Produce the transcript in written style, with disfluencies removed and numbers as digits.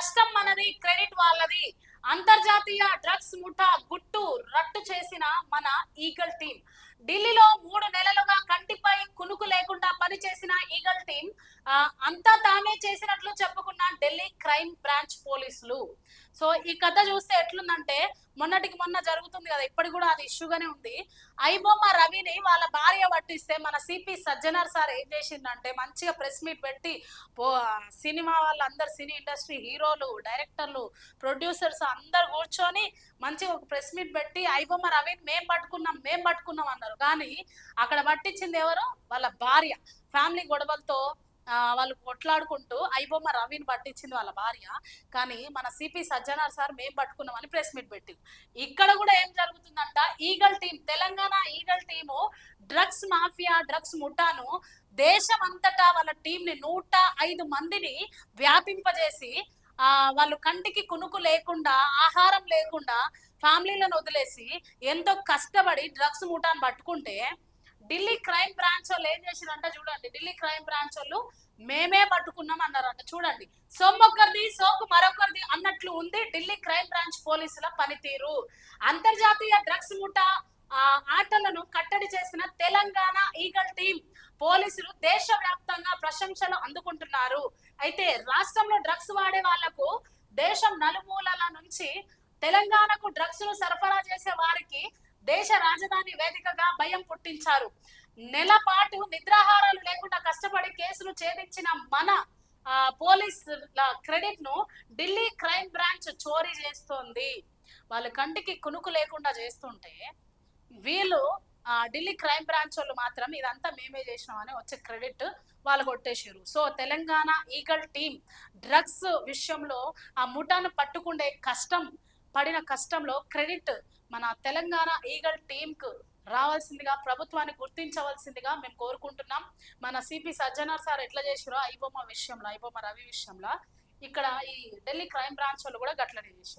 కష్టం మనది, క్రెడిట్ వాళ్ళది. అంతర్జాతీయ డ్రగ్స్ ముఠా గుట్టు రట్టు చేసిన మన ఈగల్ టీం. ఢిల్లీలో 3 నెలలుగా కంటిపై కునుకు లేకుండా పనిచేసిన ఈగల్ టీం అంతా తామే చేసినట్లు చెప్పుకున్న ఢిల్లీ క్రైమ్ బ్రాంచ్ పోలీసులు. సో ఈ కథ చూస్తే ఎట్లుందంటే, మొన్నటికి మొన్న జరుగుతుంది కదా, ఇప్పటికి కూడా అది ఇష్యూగానే ఉంది. ఐబొమ్మ రవిని వాళ్ళ భార్య పట్టిస్తే మన సిపి సజ్జనార్ సార్ ఏం చేసిందంటే, మంచిగా ప్రెస్ మీట్ పెట్టి సినిమా వాళ్ళందరు, సినీ ఇండస్ట్రీ హీరోలు, డైరెక్టర్లు, ప్రొడ్యూసర్స్ అందరు కూర్చొని మంచిగా ఒక ప్రెస్ మీట్ పెట్టి ఐబొమ్మ రవిని మేం పట్టుకున్నాం అన్నారు. కానీ అక్కడ పట్టించింది ఎవరు? వాళ్ళ భార్య. ఫ్యామిలీ గొడవలతో వాళ్ళు కొట్లాడుకుంటూ ఐబొమ్మ రవిని పట్టించింది వాళ్ళ భార్య. కానీ మన సిపి సజ్జనార్ సార్ మేం పట్టుకున్నామని ప్రెస్ మీట్ పెట్టి, ఇక్కడ కూడా ఏం జరుగుతుందంట, eagle team, Telangana eagle team drugs mafia, drugs ముఠాను దేశం అంతటా వాళ్ళ టీంని 105 మందిని వ్యాపింపజేసి వాళ్ళు కంటికి కునుకు లేకుండా, ఆహారం లేకుండా ఫ్యామిలీలను వదిలేసి ఎంతో కష్టపడి డ్రగ్స్ ముఠాను పట్టుకుంటే, ఢిల్లీ క్రైమ్ బ్రాంచ్ వాళ్ళు ఏం చేసిరంట చూడండి. ఢిల్లీ క్రైమ్ బ్రాంచ్ వాళ్ళు మేమే పట్టుకున్నాం అన్నారంట. చూడండి, సొమ్మొక్కరిది సోకు మరొకరిది అన్నట్లు ఉంది ఢిల్లీ క్రైమ్ బ్రాంచ్ పోలీసుల పనితీరు. అంతర్జాతీయ డ్రగ్స్ ముఠా ఆటలను కట్టడి చేసిన తెలంగాణ ఈగల్ టీం పోలీసులు దేశవ్యాప్తంగా ప్రశంసలు అందుకుంటున్నారు. అయితే రాష్ట్రంలో డ్రగ్స్ వాడే వాళ్లకు దేశం నలుమూలల నుంచి తెలంగాణకు డ్రగ్స్ ను సరఫరా చేసే వారికి దేశ రాజధాని వేదికగా భయం పుట్టించారు. నెల పాటు నిద్రాహారాలు లేకుండా కష్టపడి కేసులు ఛేదించిన మన పోలీసుల క్రెడిట్ ను ఢిల్లీ క్రైమ్ బ్రాంచ్ చోరీ చేస్తోంది. వాళ్ళ కంటికి కునుకు లేకుండా చేస్తుంటే, వీళ్ళు ఢిల్లీ క్రైమ్ బ్రాంచ్ వాళ్ళు మాత్రం ఇదంతా మేమే చేసినామని వచ్చే క్రెడిట్ వాళ్ళు కొట్టేసారు. So Telangana eagle team drugs విషయంలో ఆ ముఠాను పట్టుకుండే పడిన కష్టంలో క్రెడిట్ మన తెలంగాణ ఈగల్ టీం కు రావాల్సిందిగా, ప్రభుత్వాన్ని గుర్తించవలసిందిగా మేము కోరుకుంటున్నాం. మన సిపి సజ్జనార్ సార్ ఎట్లా చేసారో ఐబొమ్మ రవి విషయంలో, ఇక్కడ ఈ ఢిల్లీ క్రైమ్ బ్రాంచ్ వాళ్ళు కూడా గట్లనే చేశారు.